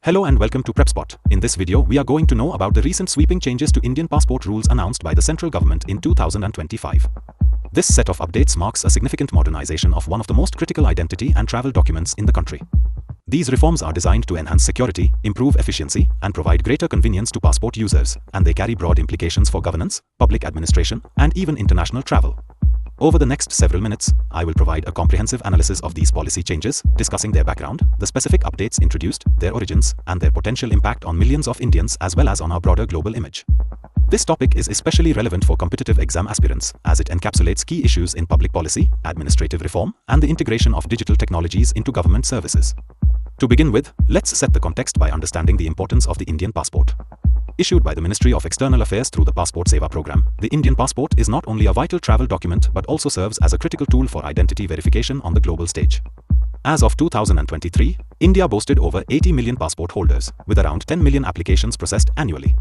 Hello and welcome to Prepspot. In this video, we are going to know about the recent sweeping changes to Indian passport rules announced by the central government in 2025. This set of updates marks a significant modernization of one of the most critical identity and travel documents in the country. These reforms are designed to enhance security, improve efficiency, and provide greater convenience to passport users, and they carry broad implications for governance, public administration, and even international travel. Over the next several minutes, I will provide a comprehensive analysis of these policy changes, discussing their background, the specific updates introduced, their origins, and their potential impact on millions of Indians as well as on our broader global image. This topic is especially relevant for competitive exam aspirants, as it encapsulates key issues in public policy, administrative reform, and the integration of digital technologies into government services. To begin with, let's set the context by understanding the importance of the Indian passport. Issued by the Ministry of External Affairs through the Passport Seva program, the Indian passport is not only a vital travel document but also serves as a critical tool for identity verification on the global stage. As of 2023, India boasted over 80 million passport holders, with around 10 million applications processed annually.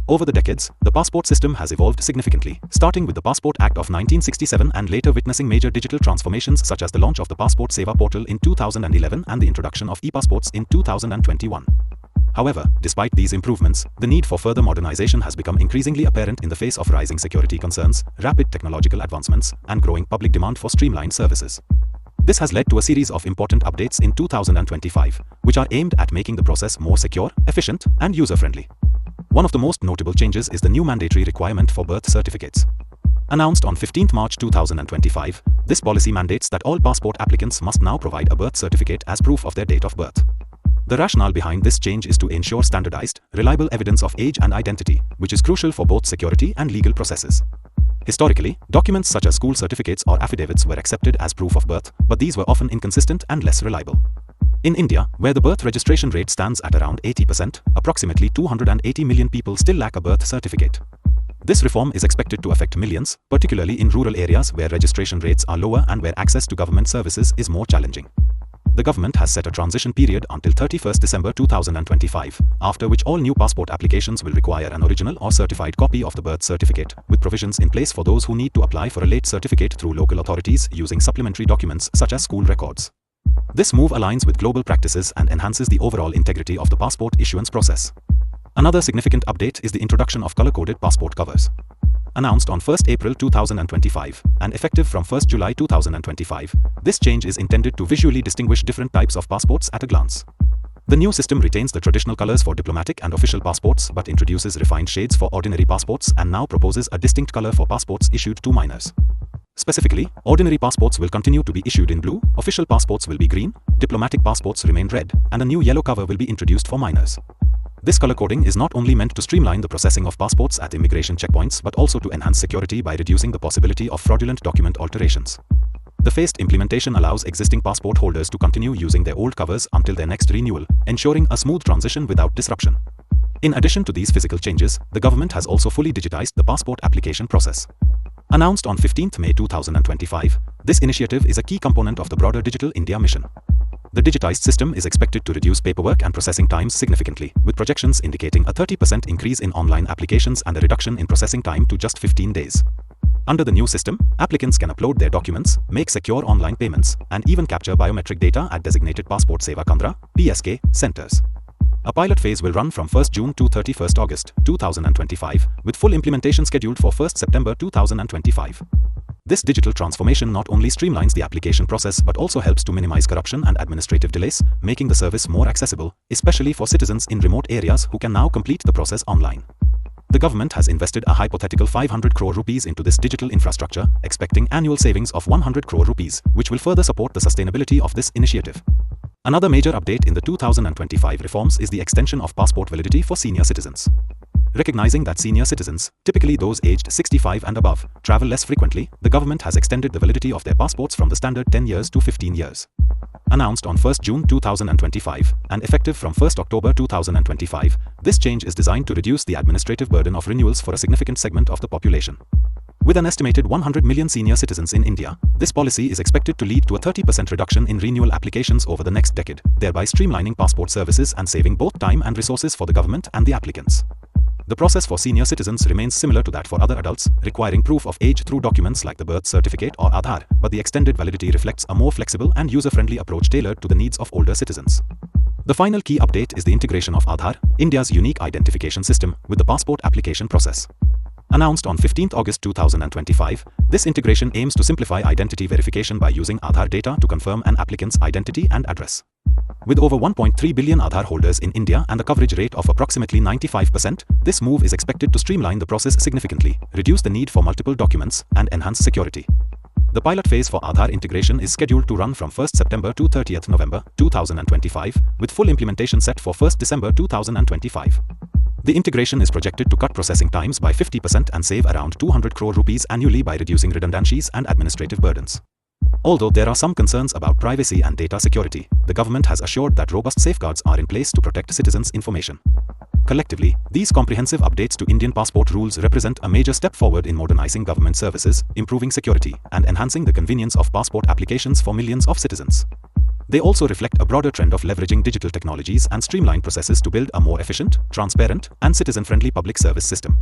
Over the decades, the passport system has evolved significantly, starting with the Passport Act of 1967 and later witnessing major digital transformations such as the launch of the Passport Seva portal in 2011 and the introduction of e-passports in 2021. However, despite these improvements, the need for further modernization has become increasingly apparent in the face of rising security concerns, rapid technological advancements, and growing public demand for streamlined services. This has led to a series of important updates in 2025, which are aimed at making the process more secure, efficient, and user-friendly. One of the most notable changes is the new mandatory requirement for birth certificates. Announced on 15 March 2025, this policy mandates that all passport applicants must now provide a birth certificate as proof of their date of birth. The rationale behind this change is to ensure standardized, reliable evidence of age and identity, which is crucial for both security and legal processes. Historically, documents such as school certificates or affidavits were accepted as proof of birth, but these were often inconsistent and less reliable. In India, where the birth registration rate stands at around 80%, approximately 280 million people still lack a birth certificate. This reform is expected to affect millions, particularly in rural areas where registration rates are lower and where access to government services is more challenging. The government has set a transition period until 31 December 2025, after which all new passport applications will require an original or certified copy of the birth certificate, with provisions in place for those who need to apply for a late certificate through local authorities using supplementary documents such as school records. This move aligns with global practices and enhances the overall integrity of the passport issuance process. Another significant update is the introduction of color-coded passport covers. Announced on 1 April 2025 and effective from 1 July 2025, this change is intended to visually distinguish different types of passports at a glance. The new system retains the traditional colors for diplomatic and official passports but introduces refined shades for ordinary passports and now proposes a distinct color for passports issued to minors. Specifically, ordinary passports will continue to be issued in blue, official passports will be green, diplomatic passports remain red, and a new yellow cover will be introduced for minors. This color coding is not only meant to streamline the processing of passports at immigration checkpoints but also to enhance security by reducing the possibility of fraudulent document alterations. The phased implementation allows existing passport holders to continue using their old covers until their next renewal, ensuring a smooth transition without disruption. In addition to these physical changes, the government has also fully digitized the passport application process. Announced on 15 May 2025, this initiative is a key component of the broader Digital India mission. The digitized system is expected to reduce paperwork and processing times significantly, with projections indicating a 30% increase in online applications and a reduction in processing time to just 15 days. Under the new system, applicants can upload their documents, make secure online payments, and even capture biometric data at designated Passport Seva Kendra (PSK) centers. A pilot phase will run from 1 June to 31 August 2025, with full implementation scheduled for 1 September 2025. This digital transformation not only streamlines the application process but also helps to minimize corruption and administrative delays, making the service more accessible, especially for citizens in remote areas who can now complete the process online. The government has invested a hypothetical 500 crore rupees into this digital infrastructure, expecting annual savings of 100 crore rupees, which will further support the sustainability of this initiative. Another major update in the 2025 reforms is the extension of passport validity for senior citizens. Recognizing that senior citizens, typically those aged 65 and above, travel less frequently, the government has extended the validity of their passports from the standard 10 years to 15 years. Announced on 1 June 2025 and effective from 1 October 2025, this change is designed to reduce the administrative burden of renewals for a significant segment of the population. With an estimated 100 million senior citizens in India, this policy is expected to lead to a 30% reduction in renewal applications over the next decade, thereby streamlining passport services and saving both time and resources for the government and the applicants. The process for senior citizens remains similar to that for other adults, requiring proof of age through documents like the birth certificate or Aadhaar, but the extended validity reflects a more flexible and user-friendly approach tailored to the needs of older citizens. The final key update is the integration of Aadhaar, India's unique identification system, with the passport application process. Announced on 15 August 2025, this integration aims to simplify identity verification by using Aadhaar data to confirm an applicant's identity and address. With over 1.3 billion Aadhaar holders in India and a coverage rate of approximately 95%, this move is expected to streamline the process significantly, reduce the need for multiple documents, and enhance security. The pilot phase for Aadhaar integration is scheduled to run from 1 September to 30 November 2025, with full implementation set for 1 December 2025. The integration is projected to cut processing times by 50% and save around 200 crore rupees annually by reducing redundancies and administrative burdens. Although there are some concerns about privacy and data security, the government has assured that robust safeguards are in place to protect citizens' information. Collectively, these comprehensive updates to Indian passport rules represent a major step forward in modernizing government services, improving security, and enhancing the convenience of passport applications for millions of citizens. They also reflect a broader trend of leveraging digital technologies and streamlined processes to build a more efficient, transparent, and citizen-friendly public service system.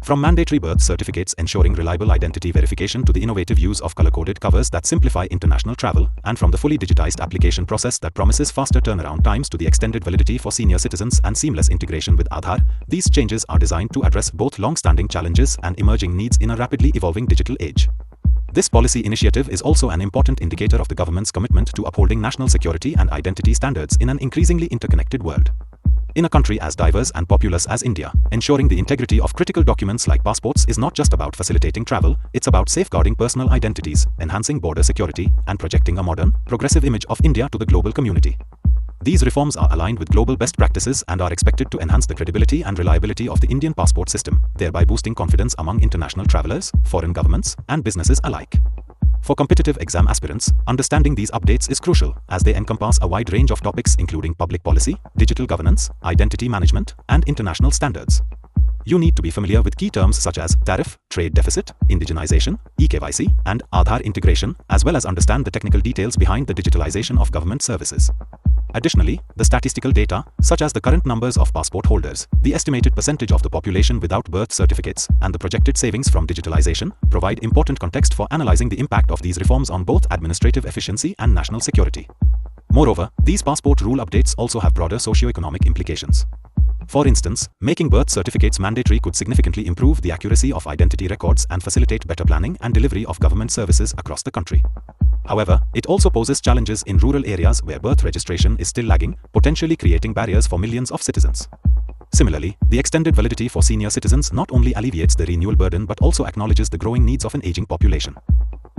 From mandatory birth certificates ensuring reliable identity verification to the innovative use of color-coded covers that simplify international travel, and from the fully digitized application process that promises faster turnaround times to the extended validity for senior citizens and seamless integration with Aadhaar, these changes are designed to address both long-standing challenges and emerging needs in a rapidly evolving digital age. This policy initiative is also an important indicator of the government's commitment to upholding national security and identity standards in an increasingly interconnected world. In a country as diverse and populous as India, ensuring the integrity of critical documents like passports is not just about facilitating travel, it's about safeguarding personal identities, enhancing border security, and projecting a modern, progressive image of India to the global community. These reforms are aligned with global best practices and are expected to enhance the credibility and reliability of the Indian passport system, thereby boosting confidence among international travelers, foreign governments, and businesses alike. For competitive exam aspirants, understanding these updates is crucial, as they encompass a wide range of topics including public policy, digital governance, identity management, and international standards. You need to be familiar with key terms such as tariff, trade deficit, indigenization, eKYC, and Aadhaar integration, as well as understand the technical details behind the digitalization of government services. Additionally, the statistical data, such as the current numbers of passport holders, the estimated percentage of the population without birth certificates, and the projected savings from digitalization, provide important context for analyzing the impact of these reforms on both administrative efficiency and national security. Moreover, these passport rule updates also have broader socio-economic implications. For instance, making birth certificates mandatory could significantly improve the accuracy of identity records and facilitate better planning and delivery of government services across the country. However, it also poses challenges in rural areas where birth registration is still lagging, potentially creating barriers for millions of citizens. Similarly, the extended validity for senior citizens not only alleviates the renewal burden but also acknowledges the growing needs of an aging population.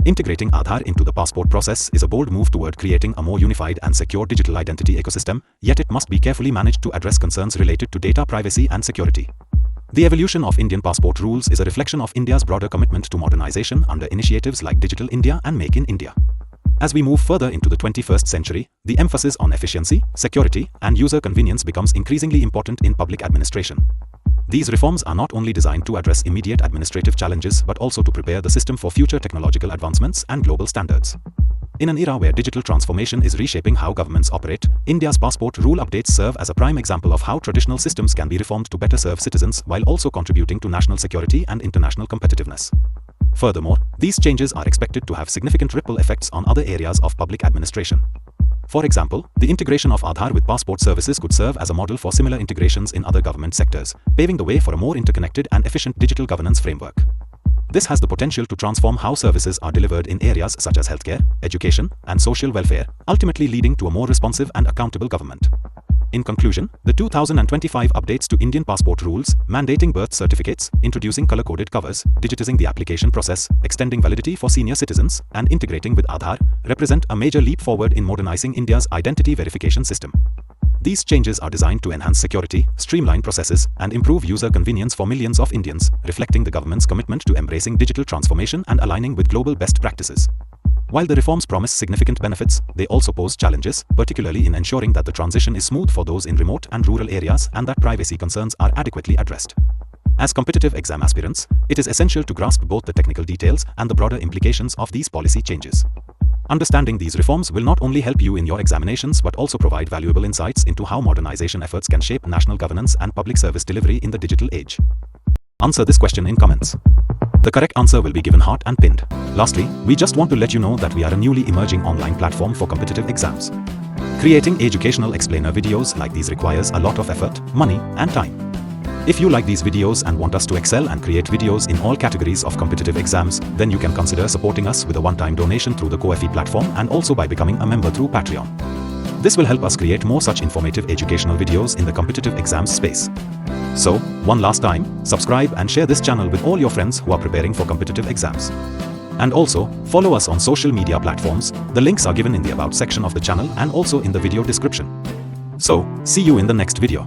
Integrating Aadhaar into the passport process is a bold move toward creating a more unified and secure digital identity ecosystem, yet it must be carefully managed to address concerns related to data privacy and security. The evolution of Indian passport rules is a reflection of India's broader commitment to modernization under initiatives like Digital India and Make in India. As we move further into the 21st century, the emphasis on efficiency, security, and user convenience becomes increasingly important in public administration. These reforms are not only designed to address immediate administrative challenges but also to prepare the system for future technological advancements and global standards. In an era where digital transformation is reshaping how governments operate, India's passport rule updates serve as a prime example of how traditional systems can be reformed to better serve citizens while also contributing to national security and international competitiveness. Furthermore, these changes are expected to have significant ripple effects on other areas of public administration. For example, the integration of Aadhaar with passport services could serve as a model for similar integrations in other government sectors, paving the way for a more interconnected and efficient digital governance framework. This has the potential to transform how services are delivered in areas such as healthcare, education, and social welfare, ultimately leading to a more responsive and accountable government. In conclusion, the 2025 updates to Indian passport rules, mandating birth certificates, introducing color-coded covers, digitizing the application process, extending validity for senior citizens, and integrating with Aadhaar, represent a major leap forward in modernizing India's identity verification system. These changes are designed to enhance security, streamline processes, and improve user convenience for millions of Indians, reflecting the government's commitment to embracing digital transformation and aligning with global best practices. While the reforms promise significant benefits, they also pose challenges, particularly in ensuring that the transition is smooth for those in remote and rural areas and that privacy concerns are adequately addressed. As competitive exam aspirants, it is essential to grasp both the technical details and the broader implications of these policy changes. Understanding these reforms will not only help you in your examinations but also provide valuable insights into how modernization efforts can shape national governance and public service delivery in the digital age. Answer this question in comments. The correct answer will be given heart and pinned. Lastly, we just want to let you know that we are a newly emerging online platform for competitive exams. Creating educational explainer videos like these requires a lot of effort, money, and time. If you like these videos and want us to excel and create videos in all categories of competitive exams, then you can consider supporting us with a one-time donation through the Ko-fi platform and also by becoming a member through Patreon. This will help us create more such informative educational videos in the competitive exams space. So, one last time, subscribe and share this channel with all your friends who are preparing for competitive exams. And also, follow us on social media platforms. The links are given in the About section of the channel and also in the video description. So, see you in the next video.